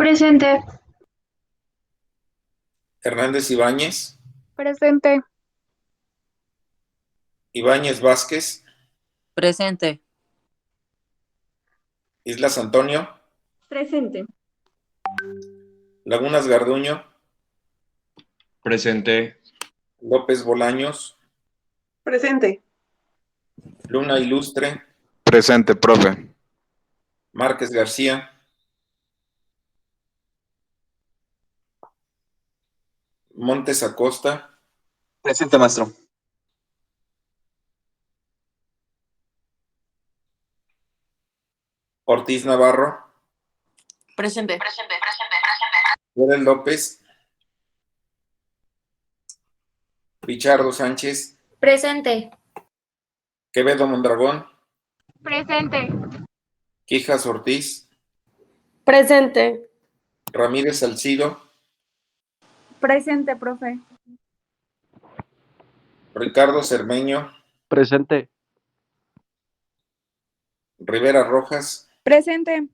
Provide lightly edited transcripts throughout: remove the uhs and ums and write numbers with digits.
Presente. Hernández Ibáñez, Presente. Ibáñez Vázquez, Presente. Islas Antonio, Presente. Lagunas Garduño, Presente. López Bolaños, Presente. Luna Ilustre, Presente, profe. Márquez García, Montes Acosta, Presente, maestro. Ortiz Navarro, Presente. Fidel López, Pichardo Sánchez, Presente. Quevedo Mondragón, Presente. Quijas Ortiz, Presente. Ramírez Salcido, Presente, profe. Ricardo Cermeño, Presente. Rivera Rojas, Presente.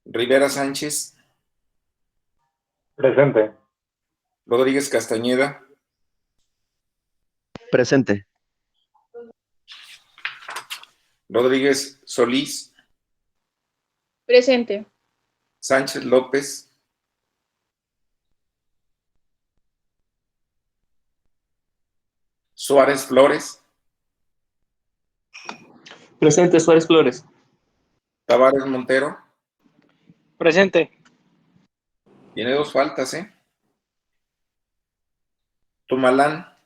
Rivera Sánchez, Presente. Rodríguez Castañeda, Presente. Rodríguez Solís, Presente. Sánchez López, Suárez Flores, Presente, Suárez Flores. Tavares Montero. Presente. Tiene dos faltas, ¿eh? Tumalán,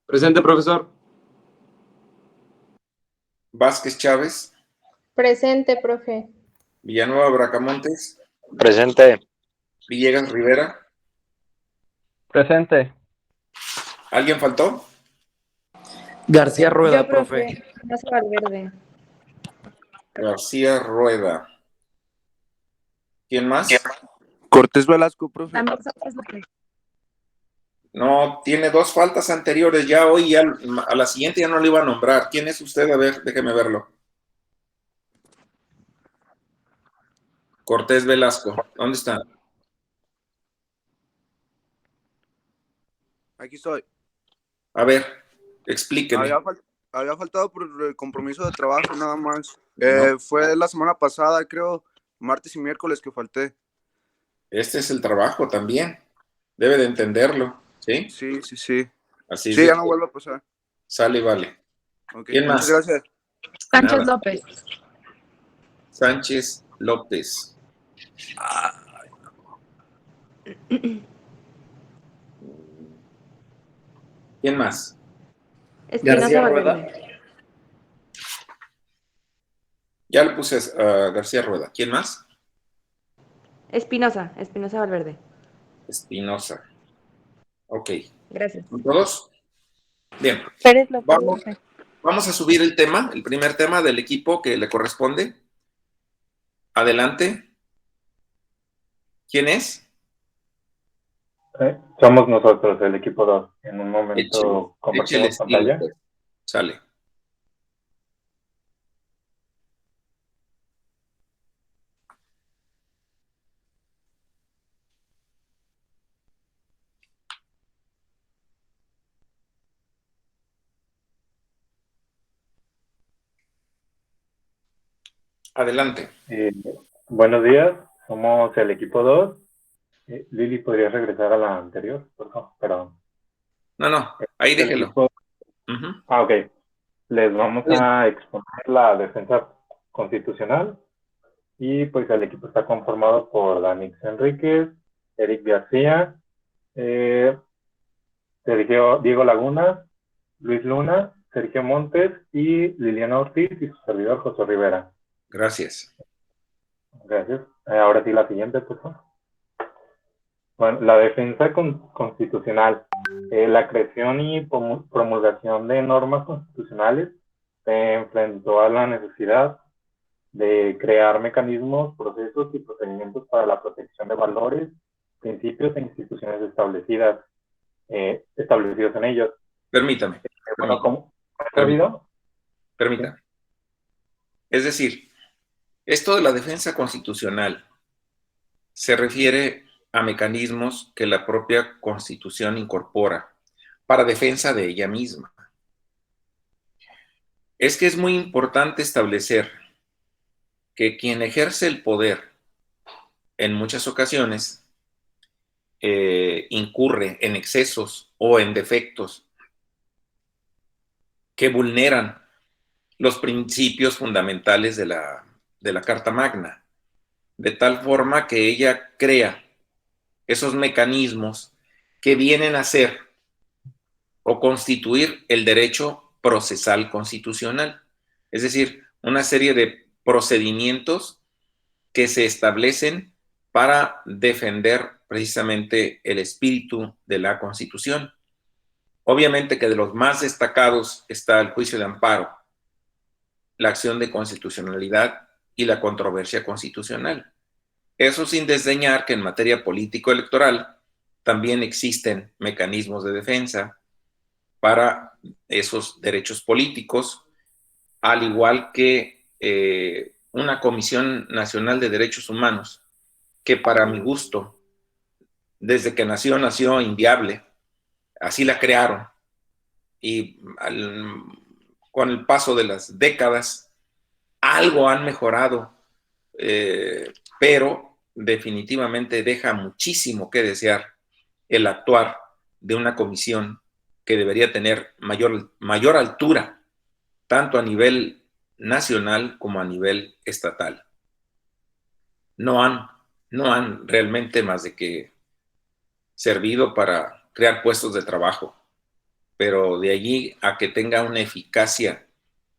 Presente, profesor. Vázquez Chávez, Presente, profe. Villanueva Bracamontes, Presente. Villegas Rivera. Presente. ¿Alguien faltó? García Rueda, Yo, profe. Más Valverde. García Rueda. ¿Quién más? Cortés Velasco, profe. También Sánchez López. No, tiene dos faltas anteriores. Ya hoy, ya a la siguiente ya no le iba a nombrar. ¿Quién es usted? A ver, déjeme verlo. Cortés Velasco. ¿Dónde está? Aquí estoy. A ver, explíqueme. Había faltado por el compromiso de trabajo nada más. No. Fue la semana pasada, creo, martes y miércoles que falté. Este es el trabajo también. Debe de entenderlo, ¿sí? Sí. Así Sí, es. ya no vuelvo a pasar. Sale y vale. Okay. ¿Quién Muchas más? gracias. Sánchez Nada. López. Sánchez López. ¿Quién más? Espinosa Valverde. Ya le puse a García Rueda. ¿Quién más? Espinosa Valverde. Espinosa. Ok. Gracias. ¿Con todos? Bien. Pérez López. Vamos a subir el tema, el primer tema del equipo que le corresponde. Adelante. ¿Quién es? Somos nosotros, el equipo 2. En un momento Échele compartimos estilo, pantalla. pues. Sale. Adelante. Buenos días, somos el equipo 2. Lili, ¿podrías regresar a la anterior? Por favor, perdón. No, ahí déjelo. Equipo... ok. Les vamos a exponer la defensa constitucional y pues el equipo está conformado por Danix Enríquez, Eric García, Sergio Diego Laguna, Luis Luna, Sergio Montes y Liliana Ortiz y su servidor José Rivera. Gracias. Gracias. Ahora sí la siguiente, por favor. Bueno, la defensa constitucional. La creación y promulgación de normas constitucionales se enfrentó a la necesidad de crear mecanismos, procesos y procedimientos para la protección de valores, principios e instituciones establecidos en ellos. Permítame. Bueno, ¿cómo? ¿Permítame? Es decir, esto de la defensa constitucional se refiere a mecanismos que la propia Constitución incorpora para defensa de ella misma. Es que es muy importante establecer que quien ejerce el poder en muchas ocasiones incurre en excesos o en defectos que vulneran los principios fundamentales de la Carta Magna, de tal forma que ella crea esos mecanismos que vienen a ser o constituir el derecho procesal constitucional, es decir, una serie de procedimientos que se establecen para defender precisamente el espíritu de la Constitución. Obviamente que de los más destacados está el juicio de amparo, la acción de constitucionalidad y la controversia constitucional. Eso sin desdeñar que en materia político-electoral también existen mecanismos de defensa para esos derechos políticos, al igual que una Comisión Nacional de Derechos Humanos, que para mi gusto, desde que nació inviable. Así la crearon. Y con el paso de las décadas, algo han mejorado, pero definitivamente deja muchísimo que desear el actuar de una comisión que debería tener mayor altura, tanto a nivel nacional como a nivel estatal. No han realmente más de que servido para crear puestos de trabajo, pero de allí a que tenga una eficacia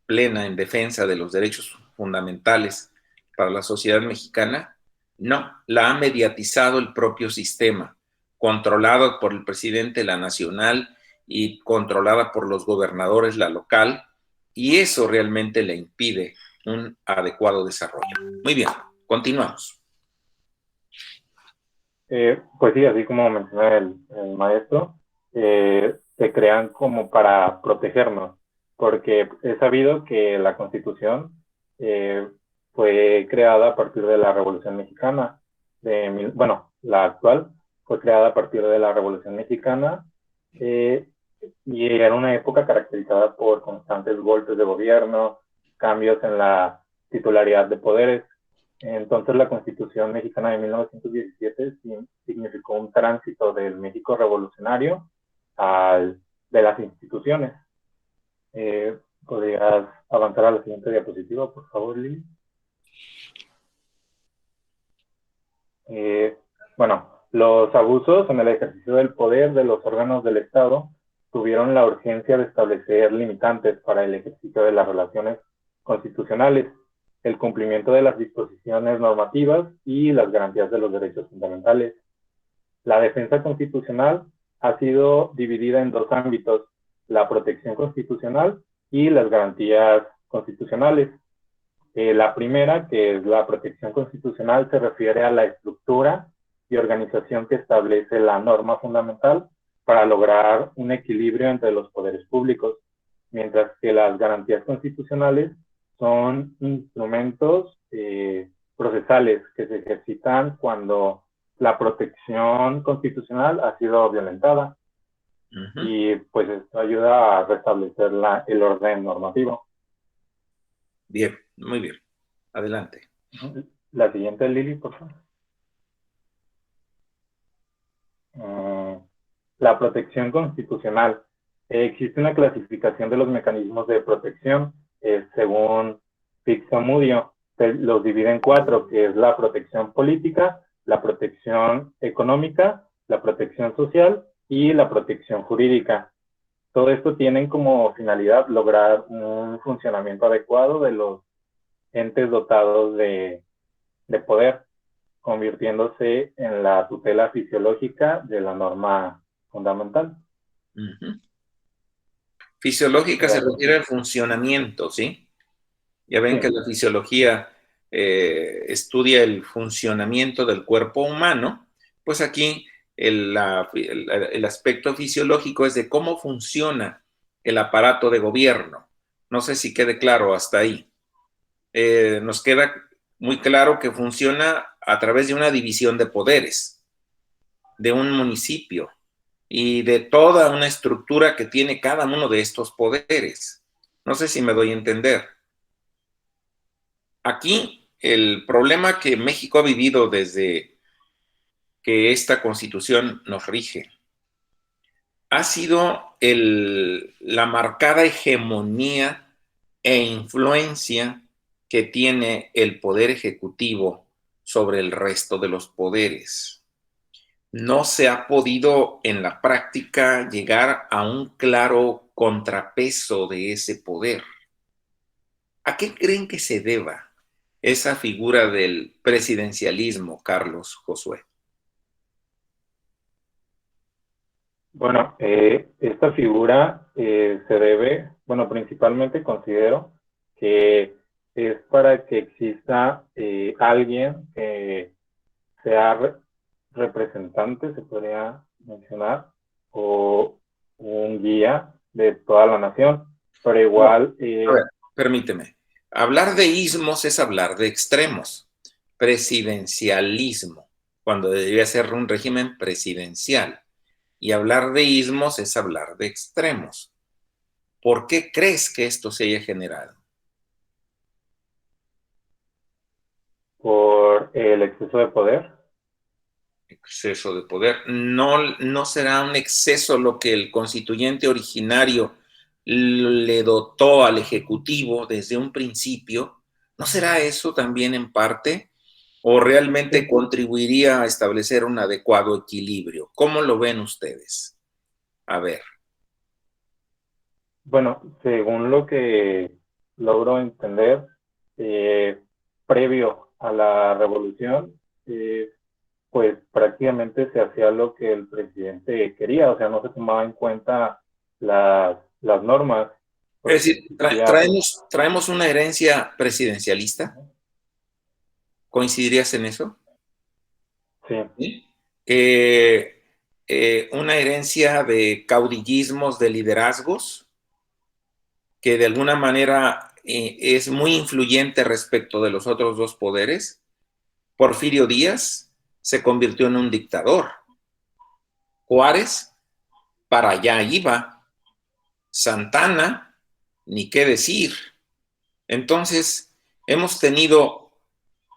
plena en defensa de los derechos fundamentales para la sociedad mexicana, no, la ha mediatizado el propio sistema, controlado por el presidente la nacional y controlada por los gobernadores la local, y eso realmente le impide un adecuado desarrollo. Muy bien, continuamos. Pues sí, así como mencionó el maestro, se crean como para protegernos, porque es sabido que la Constitución fue creada a partir de la Revolución Mexicana, la actual fue creada a partir de la Revolución Mexicana, y era una época caracterizada por constantes golpes de gobierno, cambios en la titularidad de poderes. Entonces la Constitución Mexicana de 1917 significó un tránsito del México revolucionario de las instituciones. ¿Podrías avanzar a la siguiente diapositiva, por favor, Lili? Los abusos en el ejercicio del poder de los órganos del Estado tuvieron la urgencia de establecer limitantes para el ejercicio de las relaciones constitucionales, el cumplimiento de las disposiciones normativas y las garantías de los derechos fundamentales. La defensa constitucional ha sido dividida en dos ámbitos: la protección constitucional y las garantías constitucionales. La primera, que es la protección constitucional, se refiere a la estructura y organización que establece la norma fundamental para lograr un equilibrio entre los poderes públicos, mientras que las garantías constitucionales son instrumentos procesales que se ejercitan cuando la protección constitucional ha sido violentada. Y pues esto ayuda a restablecer el orden normativo. Bien, muy bien. Adelante. La siguiente, Lili, por favor. La protección constitucional. Existe una clasificación de los mecanismos de protección según Pixomudio. Los divide en 4, que es la protección política, la protección económica, la protección social y la protección jurídica. Todo esto tiene como finalidad lograr un funcionamiento adecuado de los entes dotados de poder, convirtiéndose en la tutela fisiológica de la norma fundamental. Fisiológica se refiere al funcionamiento, ¿sí? Ya ven que la fisiología estudia el funcionamiento del cuerpo humano, pues aquí el aspecto fisiológico es de cómo funciona el aparato de gobierno. No sé si quede claro hasta ahí. Nos queda muy claro que funciona a través de una división de poderes, de un municipio y de toda una estructura que tiene cada uno de estos poderes. No sé si me doy a entender. Aquí el problema que México ha vivido desde que esta Constitución nos rige ha sido la marcada hegemonía e influencia que tiene el poder ejecutivo sobre el resto de los poderes. No se ha podido en la práctica llegar a un claro contrapeso de ese poder. ¿A qué creen que se deba esa figura del presidencialismo, Carlos Josué? Bueno, esta figura se debe, bueno, principalmente considero que es para que exista alguien que sea representante, se podría mencionar, o un guía de toda la nación, pero igual... A ver, permíteme. Hablar de ismos es hablar de extremos. Presidencialismo, cuando debería ser un régimen presidencial. Y hablar de ismos es hablar de extremos. ¿Por qué crees que esto se haya generado? Por el exceso de poder. Exceso de poder. No será un exceso lo que el constituyente originario le dotó al Ejecutivo desde un principio. ¿No será eso también en parte? ¿O realmente contribuiría a establecer un adecuado equilibrio? ¿Cómo lo ven ustedes? A ver. Bueno, según lo que logro entender, previo a la revolución, pues prácticamente se hacía lo que el presidente quería, o sea, no se tomaba en cuenta las normas. Es decir, traemos una herencia presidencialista. ¿Coincidirías en eso? Sí. Una herencia de caudillismos, de liderazgos, que de alguna manera es muy influyente respecto de los otros dos poderes. Porfirio Díaz se convirtió en un dictador. Juárez, para allá iba. Santana, ni qué decir. Entonces, hemos tenido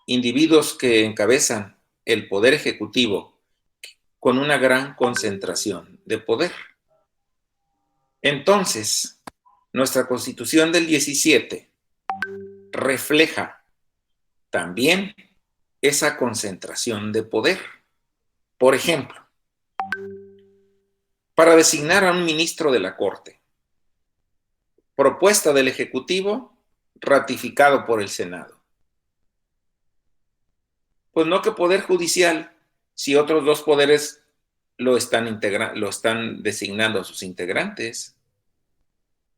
individuos que encabezan el poder ejecutivo con una gran concentración de poder. Entonces, nuestra Constitución del 17 refleja también esa concentración de poder. Por ejemplo, para designar a un ministro de la Corte, propuesta del Ejecutivo, ratificado por el Senado. Pues no que Poder Judicial, si otros dos poderes lo están designando a sus integrantes.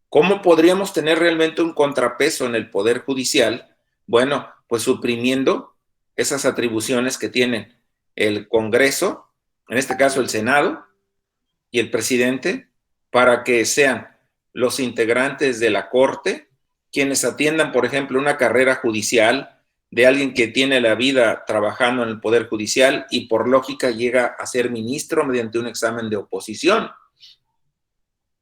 ¿Cómo podríamos tener realmente un contrapeso en el Poder Judicial? Bueno, pues suprimiendo esas atribuciones que tienen el Congreso, en este caso el Senado y el presidente, para que sean los integrantes de la Corte quienes atiendan, por ejemplo, una carrera judicial de alguien que tiene la vida trabajando en el Poder Judicial y por lógica llega a ser ministro mediante un examen de oposición.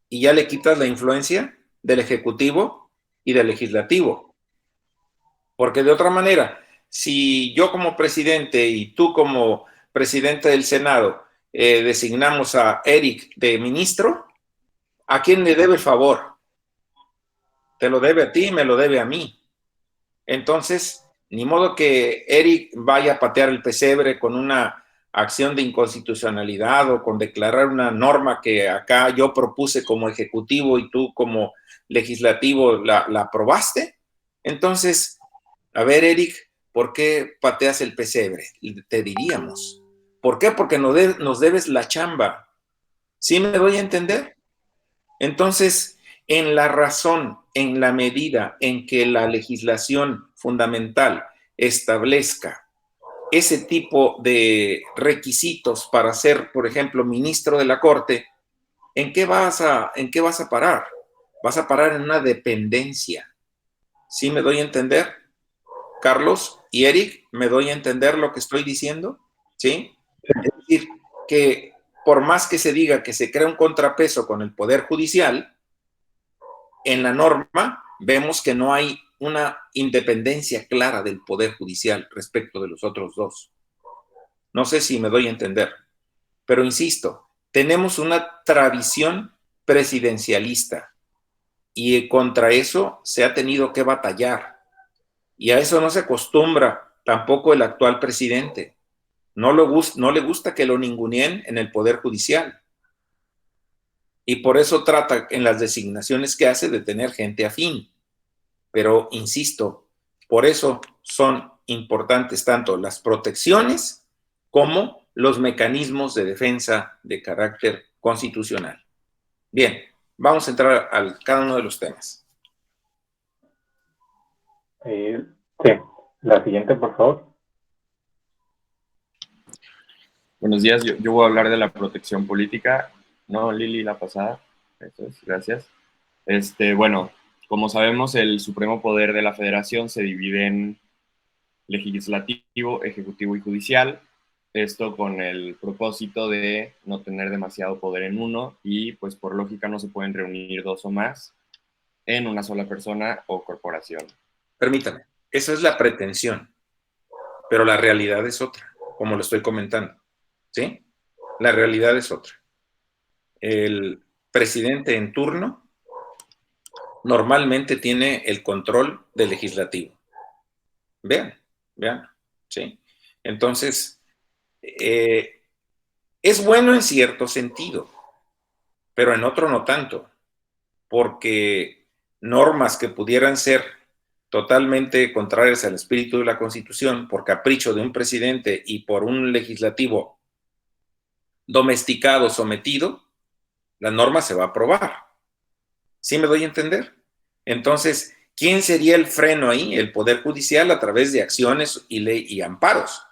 Y ya le quitas la influencia del Ejecutivo y del Legislativo. Porque de otra manera, si yo como presidente y tú como presidente del Senado designamos a Eric de ministro, ¿a quién le debe el favor? Te lo debe a ti y me lo debe a mí. Entonces, ni modo que Eric vaya a patear el pesebre con una acción de inconstitucionalidad o con declarar una norma que acá yo propuse como ejecutivo y tú como legislativo la aprobaste. Entonces, a ver, Eric, ¿por qué pateas el pesebre? Te diríamos. ¿Por qué? Porque nos debes la chamba. ¿Sí me doy a entender? Entonces, en la razón, en la medida en que la legislación fundamental establezca ese tipo de requisitos para ser, por ejemplo, ministro de la Corte, ¿en qué vas a parar? Vas a parar en una dependencia. ¿Sí me doy a entender? Carlos y Eric, ¿me doy a entender lo que estoy diciendo? ¿Sí? Es decir, que por más que se diga que se crea un contrapeso con el Poder Judicial, en la norma vemos que no hay una independencia clara del Poder Judicial respecto de los otros dos. No sé si me doy a entender, pero insisto, tenemos una tradición presidencialista y contra eso se ha tenido que batallar. Y a eso no se acostumbra tampoco el actual presidente. No le gusta que lo ninguneen en el Poder Judicial. Y por eso trata en las designaciones que hace de tener gente afín. Pero, insisto, por eso son importantes tanto las protecciones como los mecanismos de defensa de carácter constitucional. Bien, vamos a entrar a cada uno de los temas. Sí, la siguiente, por favor. Buenos días, yo voy a hablar de la protección política. No, Lili, la pasada. Eso es, gracias. Bueno, como sabemos, el supremo poder de la federación se divide en legislativo, ejecutivo y judicial. Esto con el propósito de no tener demasiado poder en uno y, pues, por lógica no se pueden reunir dos o más en una sola persona o corporación. Permítame, esa es la pretensión, pero la realidad es otra, como lo estoy comentando, ¿sí? La realidad es otra. El presidente en turno normalmente tiene el control del legislativo. Vean, ¿sí? Entonces, es bueno en cierto sentido, pero en otro no tanto, porque normas que pudieran ser totalmente contrarias al espíritu de la Constitución por capricho de un presidente y por un legislativo domesticado, sometido, la norma se va a aprobar. ¿Sí me doy a entender? Entonces, ¿quién sería el freno ahí? El Poder Judicial a través de acciones y ley y amparos.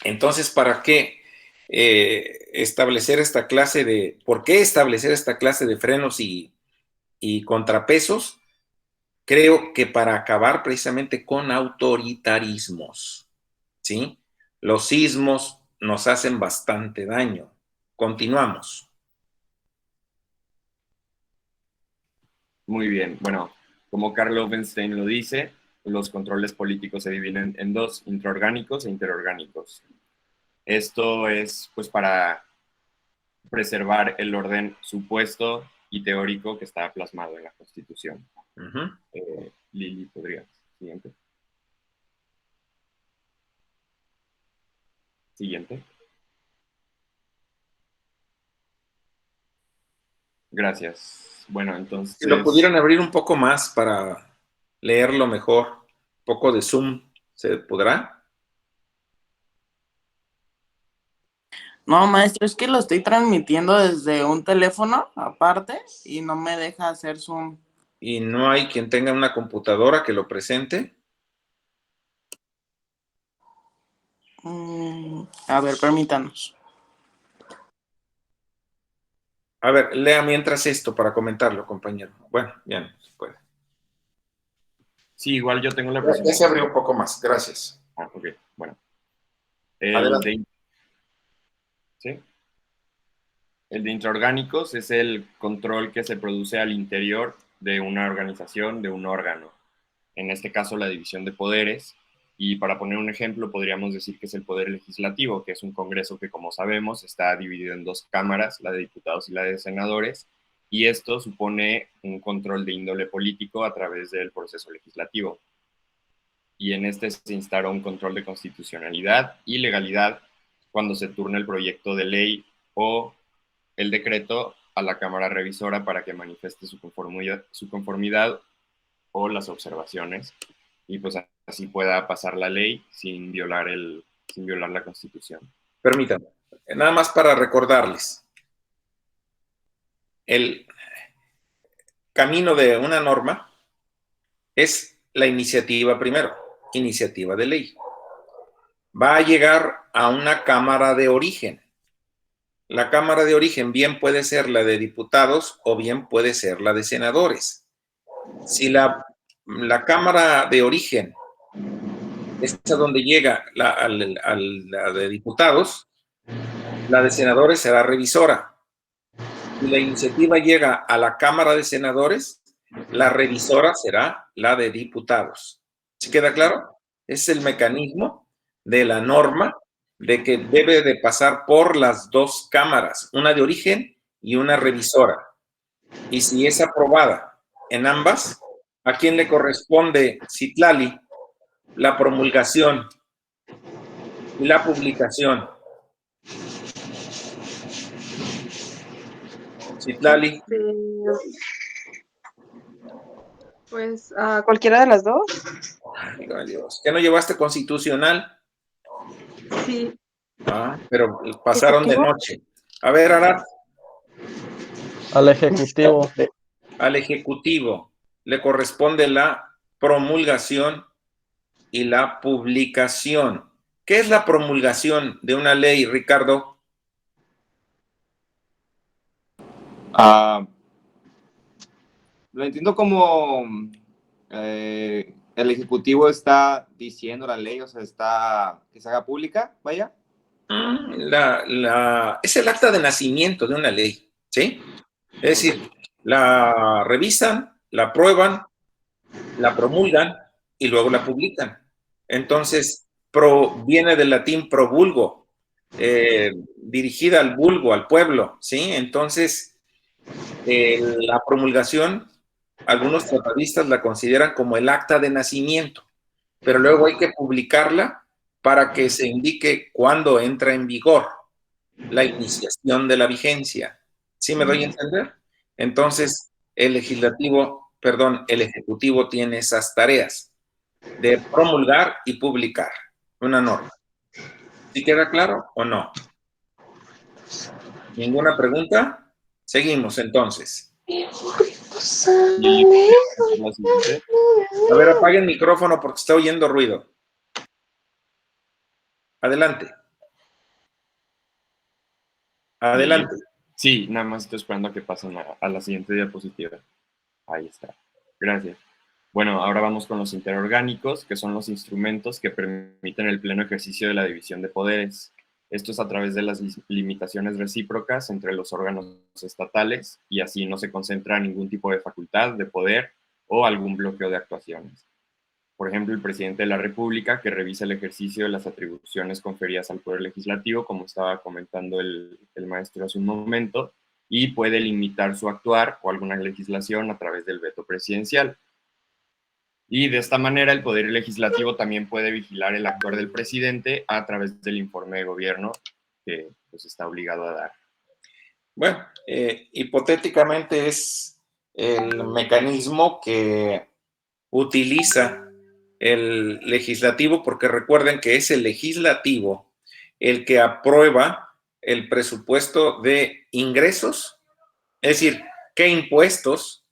Entonces, ¿para qué establecer esta clase de, por qué establecer esta clase de frenos y contrapesos? Creo que para acabar precisamente con autoritarismos, ¿sí? Los sismos nos hacen bastante daño. Continuamos. Muy bien, bueno, como Karl Lovenstein lo dice, los controles políticos se dividen en dos, intraorgánicos e interorgánicos. Esto es, pues, para preservar el orden supuesto y teórico que está plasmado en la Constitución. Lili, ¿podrías? Siguiente. Siguiente. Gracias. Bueno, entonces... Si lo pudieran abrir un poco más para leerlo mejor, un poco de zoom, ¿se podrá? No, maestro, es que lo estoy transmitiendo desde un teléfono aparte y no me deja hacer zoom. ¿Y no hay quien tenga una computadora que lo presente? A ver, permítanos. A ver, lea mientras esto para comentarlo, compañero. Bueno, bien, se puede. Sí, igual yo tengo la presentación. Ya se abrió un poco más, gracias. Ok, bueno. ¿Sí? El de intraorgánicos es el control que se produce al interior de una organización, de un órgano. En este caso, la división de poderes. Y para poner un ejemplo, podríamos decir que es el poder legislativo, que es un congreso que, como sabemos, está dividido en dos cámaras, la de diputados y la de senadores, y esto supone un control de índole político a través del proceso legislativo. Y en este se instala un control de constitucionalidad y legalidad cuando se turna el proyecto de ley o el decreto a la Cámara Revisora para que manifieste su conformidad o las observaciones, y pues así pueda pasar la ley sin violar la Constitución. Permítanme, nada más para recordarles. El camino de una norma es la iniciativa primero, iniciativa de ley. Va a llegar a una cámara de origen. La cámara de origen bien puede ser la de diputados o bien puede ser la de senadores. Si la la Cámara de Origen, esta donde llega la de diputados, la de senadores será revisora. Si la iniciativa llega a la Cámara de Senadores, la revisora será la de diputados. ¿Sí queda claro? Es el mecanismo de la norma de que debe de pasar por las dos cámaras, una de origen y una revisora. Y si es aprobada en ambas, ¿a quién le corresponde, Citlali, la promulgación y la publicación? Citlali. Pues a cualquiera de las dos. Ay, Dios. ¿Qué no llevaste constitucional? Sí. Ah, pero pasaron de ¿Ejecutivo? noche. A ver, Arad. Al Ejecutivo. Al Ejecutivo le corresponde la promulgación y la publicación. ¿Qué es la promulgación de una ley, Ricardo? Lo entiendo como el Ejecutivo está diciendo la ley, o sea, está que se haga pública, vaya. Es el acta de nacimiento de una ley, ¿sí? Es decir, la revisan, la aprueban, la promulgan y luego la publican. Entonces, viene del latín pro vulgo, dirigida al vulgo, al pueblo, ¿sí? Entonces, la promulgación, algunos tratadistas la consideran como el acta de nacimiento, pero luego hay que publicarla para que se indique cuándo entra en vigor la iniciación de la vigencia. ¿Sí me doy a entender? Entonces, el Ejecutivo tiene esas tareas de promulgar y publicar una norma. ¿Sí queda claro o no? ¿Ninguna pregunta? Seguimos entonces. A ver, apague el micrófono porque está oyendo ruido. Adelante. Adelante. Sí, nada más estoy esperando a que pasen a la siguiente diapositiva. Ahí está. Gracias. Bueno, ahora vamos con los interorgánicos, que son los instrumentos que permiten el pleno ejercicio de la división de poderes. Esto es a través de las limitaciones recíprocas entre los órganos estatales y así no se concentra ningún tipo de facultad, de poder o algún bloqueo de actuaciones. Por ejemplo, el presidente de la República, que revisa el ejercicio de las atribuciones conferidas al Poder Legislativo, como estaba comentando el maestro hace un momento, y puede limitar su actuar o alguna legislación a través del veto presidencial. Y de esta manera el Poder Legislativo también puede vigilar el actuar del presidente a través del informe de gobierno que pues, está obligado a dar. Bueno, hipotéticamente es el mecanismo que utiliza el legislativo, porque recuerden que es el legislativo el que aprueba el presupuesto de ingresos, es decir, qué impuestos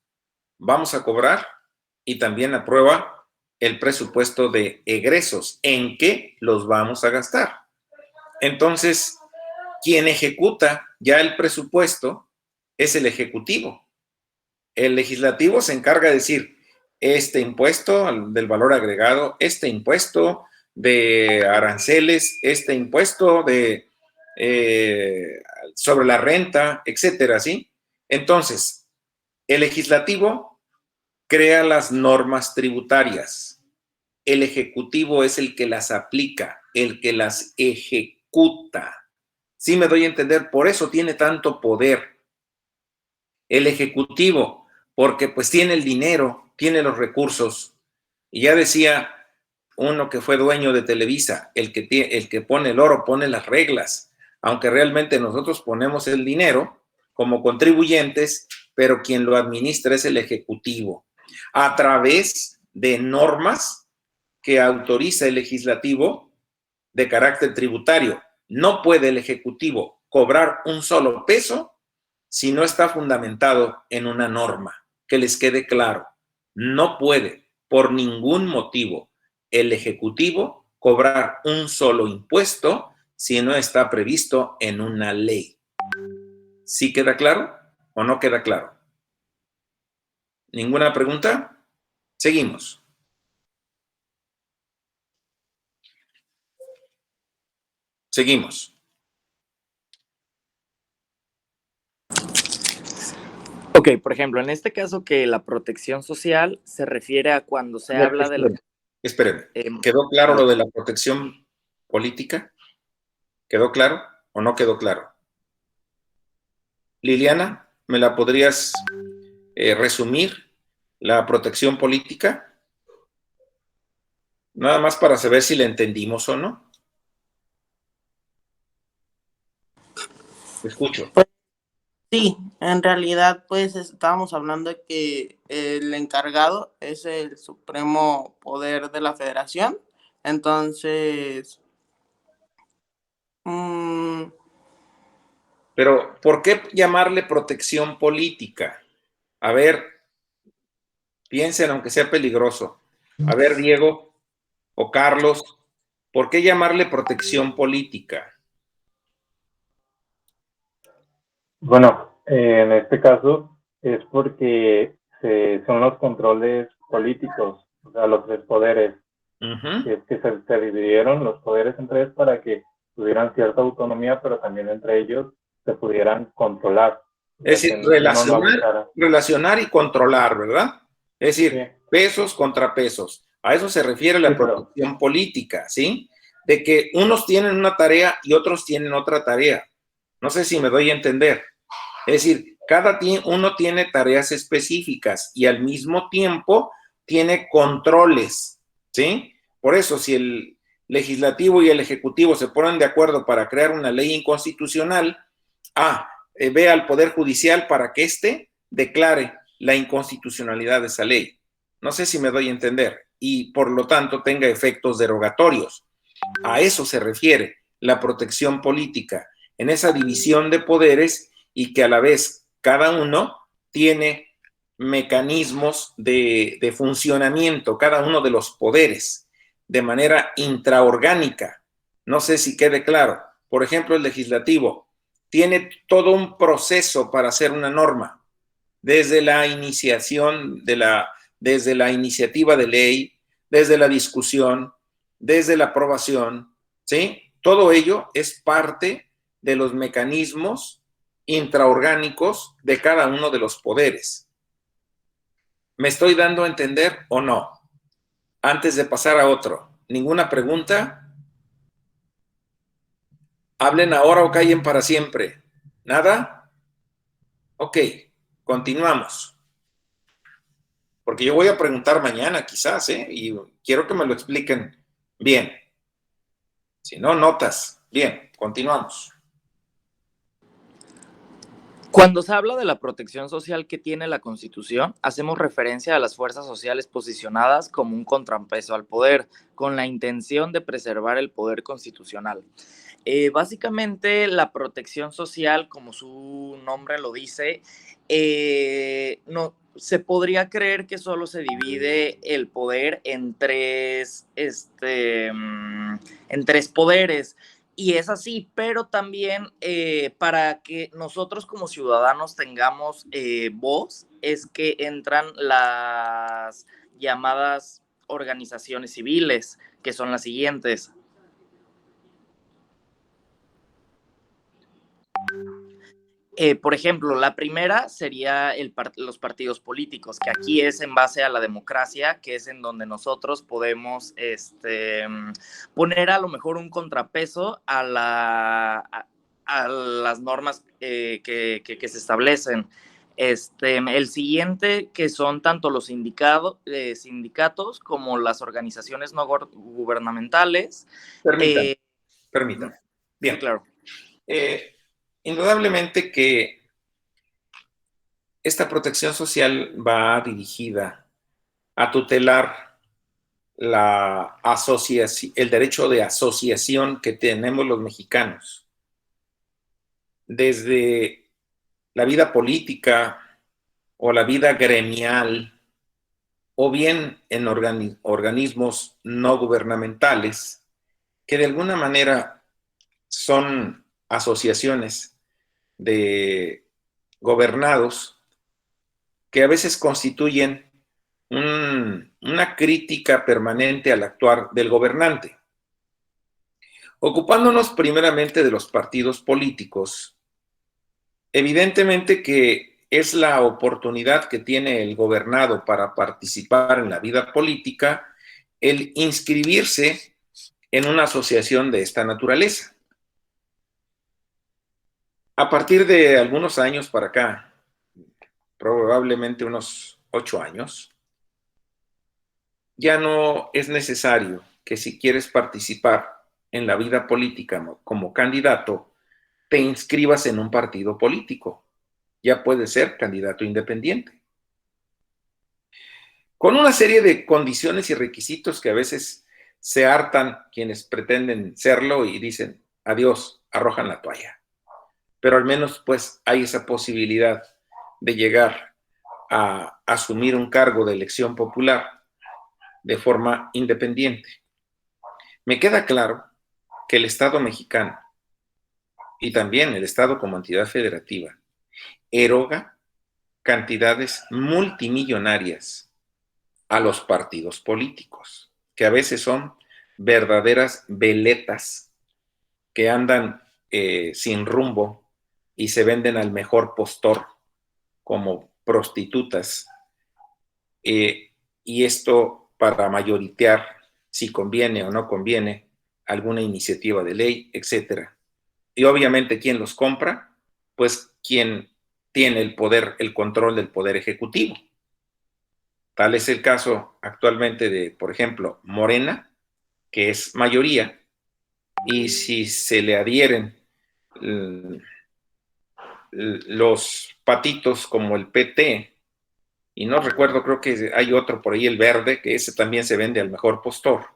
vamos a cobrar, y también aprueba el presupuesto de egresos, en qué los vamos a gastar. Entonces, quien ejecuta ya el presupuesto es el Ejecutivo. El Legislativo se encarga de decir, este impuesto del valor agregado, este impuesto de aranceles, este impuesto de sobre la renta, etcétera, ¿sí? Entonces, el Legislativo crea las normas tributarias. El Ejecutivo es el que las aplica, el que las ejecuta. ¿Sí me doy a entender? Por eso tiene tanto poder el Ejecutivo, porque pues tiene el dinero, tiene los recursos. Y ya decía uno que fue dueño de Televisa, el que pone el oro pone las reglas, aunque realmente nosotros ponemos el dinero como contribuyentes, pero quien lo administra es el Ejecutivo, a través de normas que autoriza el Legislativo de carácter tributario. No puede el Ejecutivo cobrar un solo peso si no está fundamentado en una norma, que les quede claro. No puede, por ningún motivo, el Ejecutivo cobrar un solo impuesto si no está previsto en una ley. ¿Sí queda claro o no queda claro? ¿Ninguna pregunta? Seguimos. Seguimos. Ok, por ejemplo, en este caso que la protección social se refiere a cuando se habla de la... Espérenme. ¿Quedó claro lo de la protección política? ¿Quedó claro o no quedó claro? Liliana, ¿me la podrías resumir? La protección política. Nada más para saber si la entendimos o no. Te escucho. Sí, en realidad, pues estábamos hablando de que el encargado es el supremo poder de la federación. Entonces, Pero, ¿por qué llamarle protección política? A ver, piensen, aunque sea peligroso. A ver, Diego o Carlos, ¿por qué llamarle protección política? Bueno, en este caso es porque son los controles políticos, o sea, los tres poderes, que se dividieron los poderes entre ellos para que tuvieran cierta autonomía, pero también entre ellos se pudieran controlar. Es decir, relacionar y controlar, ¿verdad? Es decir, pesos contra pesos. A eso se refiere la protección política, ¿sí? De que unos tienen una tarea y otros tienen otra tarea. No sé si me doy a entender. Es decir, uno tiene tareas específicas y al mismo tiempo tiene controles, ¿sí? Por eso, si el legislativo y el ejecutivo se ponen de acuerdo para crear una ley inconstitucional, ve al Poder Judicial para que éste declare la inconstitucionalidad de esa ley. No sé si me doy a entender. Y por lo tanto tenga efectos derogatorios. A eso se refiere la protección política, en esa división de poderes y que a la vez cada uno tiene mecanismos de funcionamiento, cada uno de los poderes, de manera intraorgánica. No sé si quede claro. Por ejemplo, el legislativo tiene todo un proceso para hacer una norma, desde la iniciación desde la iniciativa de ley, desde la discusión, desde la aprobación, ¿sí? Todo ello es parte de los mecanismos intraorgánicos de cada uno de los poderes. ¿Me estoy dando a entender o no? Antes de pasar a otro, ¿ninguna pregunta? Hablen ahora o callen para siempre. ¿Nada? Ok, continuamos. Porque yo voy a preguntar mañana quizás, y quiero que me lo expliquen bien. Si no, notas. Bien, continuamos. Cuando se habla de la protección social que tiene la Constitución, hacemos referencia a las fuerzas sociales posicionadas como un contrapeso al poder, con la intención de preservar el poder constitucional. Básicamente, la protección social, como su nombre lo dice, no, se podría creer que solo se divide el poder en tres poderes. Y es así, pero también para que nosotros como ciudadanos tengamos voz, es que entran las llamadas organizaciones civiles, que son las siguientes. Por ejemplo, la primera sería los partidos políticos, que aquí es en base a la democracia, que es en donde nosotros podemos poner a lo mejor un contrapeso a las normas que se establecen. El siguiente, que son tanto los sindicatos como las organizaciones no gubernamentales. Permítame. Bien. Sí, claro. Indudablemente que esta protección social va dirigida a tutelar el derecho de asociación que tenemos los mexicanos. Desde la vida política o la vida gremial, o bien en organismos no gubernamentales, que de alguna manera son asociaciones de gobernados que a veces constituyen una crítica permanente al actuar del gobernante. Ocupándonos primeramente de los partidos políticos, evidentemente que es la oportunidad que tiene el gobernado para participar en la vida política el inscribirse en una asociación de esta naturaleza. A partir de algunos años para acá, probablemente unos 8 años, ya no es necesario que si quieres participar en la vida política como candidato, te inscribas en un partido político. Ya puedes ser candidato independiente. Con una serie de condiciones y requisitos que a veces se hartan quienes pretenden serlo y dicen, adiós, arrojan la toalla. Pero al menos pues hay esa posibilidad de llegar a asumir un cargo de elección popular de forma independiente. Me queda claro que el Estado mexicano y también el Estado como entidad federativa eroga cantidades multimillonarias a los partidos políticos, que a veces son verdaderas veletas que andan sin rumbo y se venden al mejor postor como prostitutas. Y esto para mayoritear si conviene o no conviene alguna iniciativa de ley, etcétera. Y obviamente, ¿quién los compra? Pues quien tiene el poder, el control del poder ejecutivo. Tal es el caso actualmente de, por ejemplo, Morena, que es mayoría, y si se le adhieren los patitos como el PT, y no recuerdo, creo que hay otro por ahí, el Verde, que ese también se vende al mejor postor,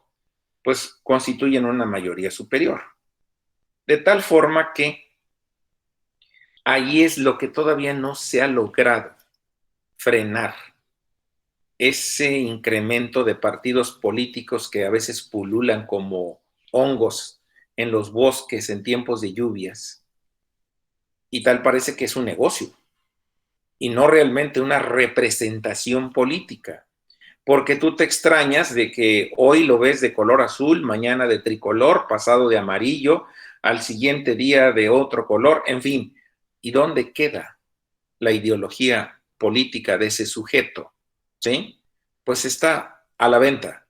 pues constituyen una mayoría superior. De tal forma que ahí es lo que todavía no se ha logrado frenar, ese incremento de partidos políticos que a veces pululan como hongos en los bosques en tiempos de lluvias, y tal parece que es un negocio y no realmente una representación política, porque tú te extrañas de que hoy lo ves de color azul, mañana de tricolor, pasado de amarillo, al siguiente día de otro color, en fin. ¿Y dónde queda la ideología política de ese sujeto? ¿Sí? Pues está a la venta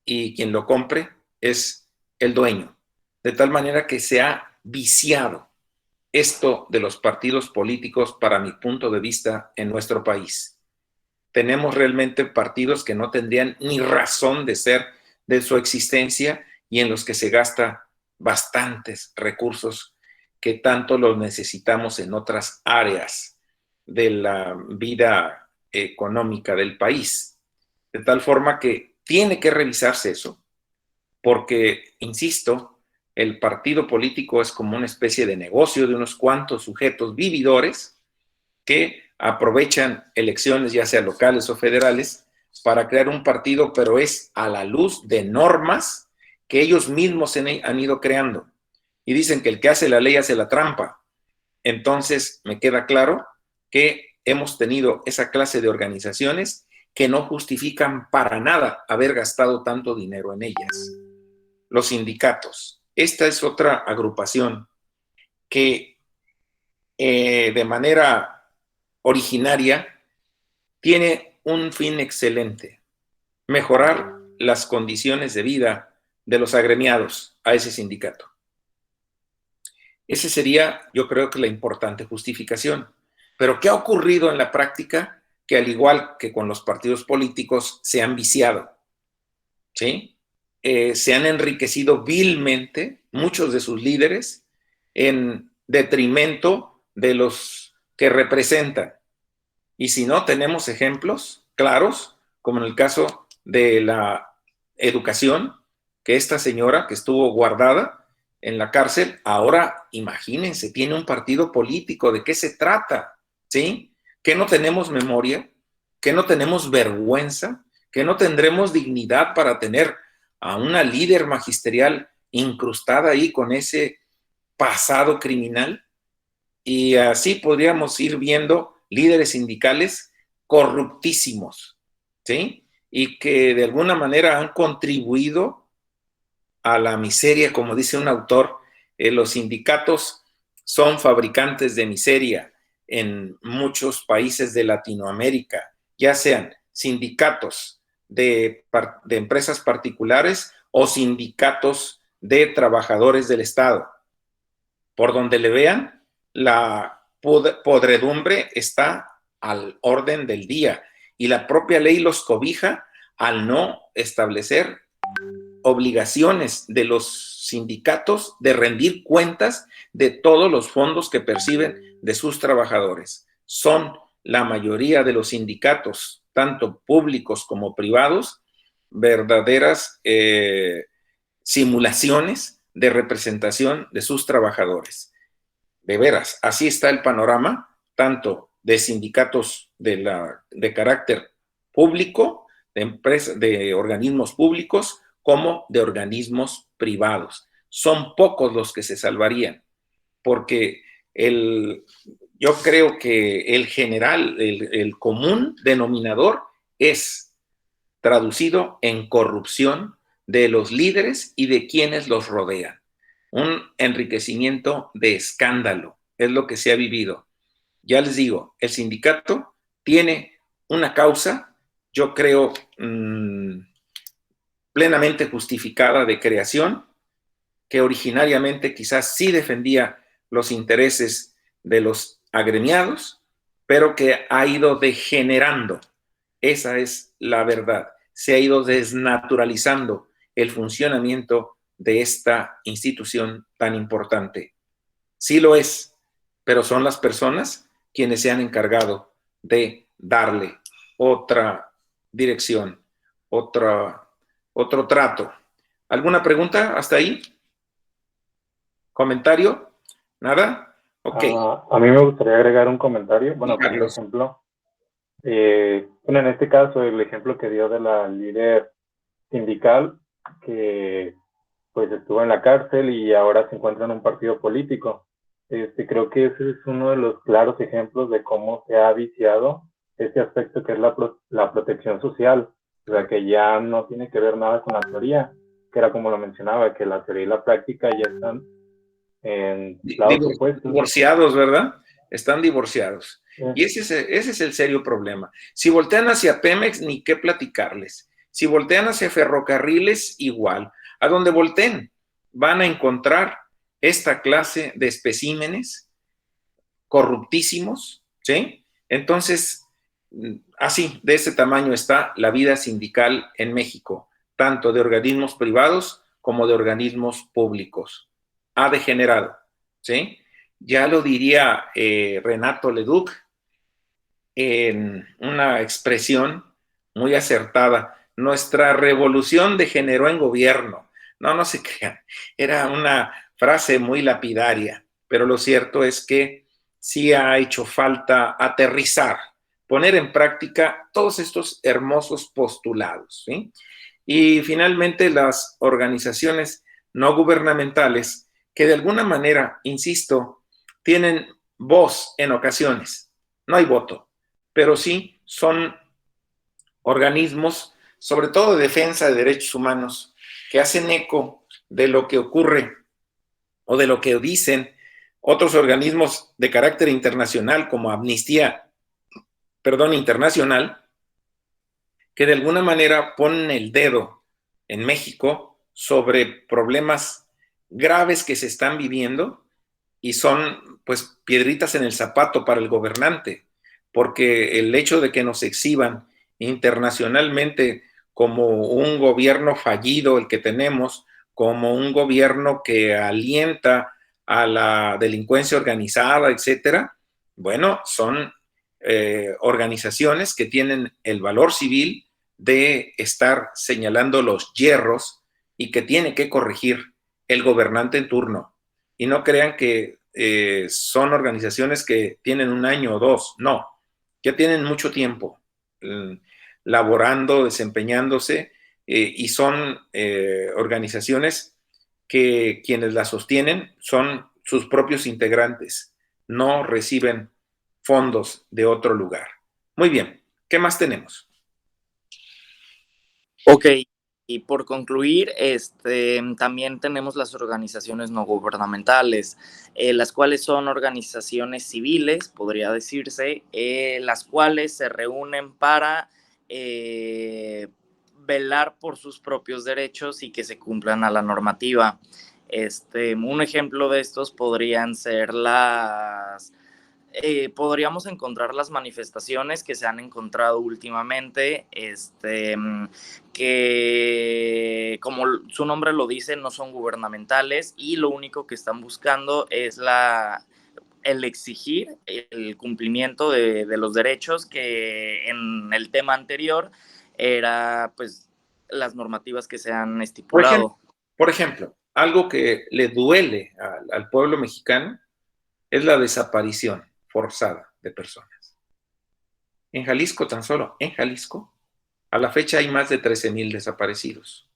y quien lo compre es el dueño. De tal manera que se ha viciado esto de los partidos políticos, para mi punto de vista, en nuestro país. Tenemos realmente partidos que no tendrían ni razón de ser de su existencia y en los que se gasta bastantes recursos que tanto los necesitamos en otras áreas de la vida económica del país. De tal forma que tiene que revisarse eso, porque, insisto, el partido político es como una especie de negocio de unos cuantos sujetos vividores que aprovechan elecciones, ya sea locales o federales, para crear un partido, pero es a la luz de normas que ellos mismos han ido creando. Y dicen que el que hace la ley hace la trampa. Entonces, me queda claro que hemos tenido esa clase de organizaciones que no justifican para nada haber gastado tanto dinero en ellas. Los sindicatos. Esta es otra agrupación que de manera originaria tiene un fin excelente: mejorar las condiciones de vida de los agremiados a ese sindicato. Esa sería, yo creo que la importante justificación. Pero ¿qué ha ocurrido en la práctica? Que al igual que con los partidos políticos, se han viciado, ¿sí? Se han enriquecido vilmente muchos de sus líderes en detrimento de los que representan. Y si no, tenemos ejemplos claros, como en el caso de la educación, que esta señora que estuvo guardada en la cárcel, ahora imagínense, tiene un partido político. ¿De qué se trata? ¿Sí? ¿Que no tenemos memoria? ¿Que no tenemos vergüenza? ¿Que no tendremos dignidad para tener a una líder magisterial incrustada ahí con ese pasado criminal? Y así podríamos ir viendo líderes sindicales corruptísimos, ¿sí? y que de alguna manera han contribuido a la miseria, como dice un autor. Los sindicatos son fabricantes de miseria en muchos países de Latinoamérica, ya sean sindicatos de empresas particulares o sindicatos de trabajadores del Estado. Por donde le vean, la podredumbre está al orden del día y la propia ley los cobija al no establecer obligaciones de los sindicatos de rendir cuentas de todos los fondos que perciben de sus trabajadores. Son la mayoría de los sindicatos, tanto públicos como privados, verdaderas simulaciones de representación de sus trabajadores. De veras, así está el panorama, tanto de sindicatos de carácter público, de organismos públicos, como de organismos privados. Son pocos los que se salvarían, porque yo creo que el general, el común denominador es traducido en corrupción de los líderes y de quienes los rodean. Un enriquecimiento de escándalo es lo que se ha vivido. Ya les digo, el sindicato tiene una causa, yo creo, plenamente justificada de creación, que originariamente quizás sí defendía los intereses de los agremiados, pero que ha ido degenerando. Esa es la verdad. Se ha ido desnaturalizando el funcionamiento de esta institución tan importante. Sí lo es, pero son las personas quienes se han encargado de darle otra dirección, otro trato. ¿Alguna pregunta hasta ahí? ¿Comentario? ¿Nada? Ok. A mí me gustaría agregar un comentario. Bueno, por Carlos. ejemplo, bueno, en este caso, el ejemplo que dio de la líder sindical que pues estuvo en la cárcel y ahora se encuentra en un partido político. Creo que ese es uno de los claros ejemplos de cómo se ha viciado ese aspecto que es la protección social. O sea, que ya no tiene que ver nada con la teoría, que era como lo mencionaba, que la teoría y la práctica ya están en lados opuestos. Divorciados, ¿verdad? Están divorciados. Sí. Y ese es el serio problema. Si voltean hacia Pemex, ni qué platicarles. Si voltean hacia ferrocarriles, igual. A donde volteen, van a encontrar esta clase de especímenes corruptísimos, ¿sí? Entonces, así, de ese tamaño está la vida sindical en México, tanto de organismos privados como de organismos públicos. Ha degenerado, ¿sí? Ya lo diría Renato Leduc en una expresión muy acertada: nuestra revolución degeneró en gobierno. No se crean, era una frase muy lapidaria, pero lo cierto es que sí ha hecho falta aterrizar, poner en práctica todos estos hermosos postulados, ¿sí? Y finalmente las organizaciones no gubernamentales, que de alguna manera, insisto, tienen voz en ocasiones, no hay voto, pero sí son organismos, sobre todo de defensa de derechos humanos, que hacen eco de lo que ocurre o de lo que dicen otros organismos de carácter internacional como Amnistía Internacional, que de alguna manera ponen el dedo en México sobre problemas graves que se están viviendo y son pues piedritas en el zapato para el gobernante, porque el hecho de que nos exhiban internacionalmente como un gobierno fallido el que tenemos, como un gobierno que alienta a la delincuencia organizada, etcétera, bueno, son organizaciones que tienen el valor civil de estar señalando los yerros y que tiene que corregir el gobernante en turno. Y no crean que son organizaciones que tienen un año o dos, no, ya tienen mucho tiempo laborando, desempeñándose, y son organizaciones que quienes las sostienen son sus propios integrantes, no reciben fondos de otro lugar. Muy bien, ¿qué más tenemos? Ok, y por concluir, también tenemos las organizaciones no gubernamentales, las cuales son organizaciones civiles, podría decirse, las cuales se reúnen para velar por sus propios derechos y que se cumplan a la normativa. Un ejemplo de estos podrían ser podríamos encontrar las manifestaciones que se han encontrado últimamente, que como su nombre lo dice, no son gubernamentales y lo único que están buscando es el exigir el cumplimiento de los derechos que en el tema anterior era pues las normativas que se han estipulado. Por ejemplo, algo que le duele al pueblo mexicano es la desaparición forzada de personas. En Jalisco, tan solo en Jalisco, a la fecha hay más de 13,000 desaparecidos.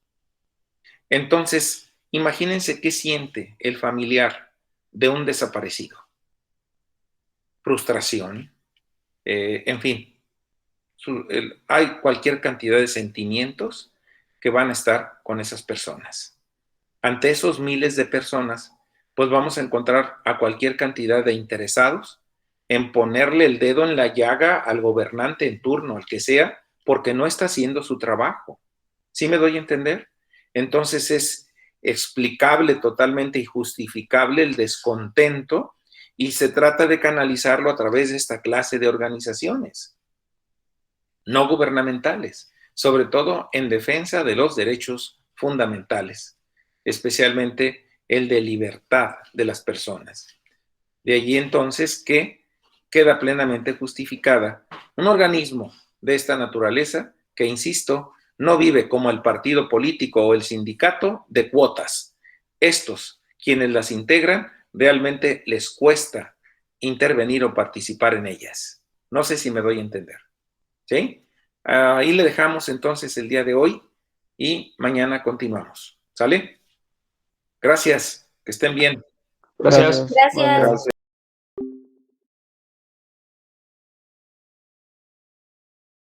Entonces, imagínense qué siente el familiar de un desaparecido. Frustración, en fin, hay cualquier cantidad de sentimientos que van a estar con esas personas. Ante esos miles de personas, pues vamos a encontrar a cualquier cantidad de interesados en ponerle el dedo en la llaga al gobernante en turno, al que sea, porque no está haciendo su trabajo. ¿Sí me doy a entender? Entonces es explicable totalmente y justificable el descontento y se trata de canalizarlo a través de esta clase de organizaciones no gubernamentales, sobre todo en defensa de los derechos fundamentales, especialmente el de libertad de las personas. De allí entonces que queda plenamente justificada un organismo de esta naturaleza que, insisto, no vive como el partido político o el sindicato de cuotas. Estos, quienes las integran, realmente les cuesta intervenir o participar en ellas. No sé si me doy a entender. ¿Sí? Ahí le dejamos entonces el día de hoy y mañana continuamos. ¿Sale? Gracias. Que estén bien. Gracias. Gracias.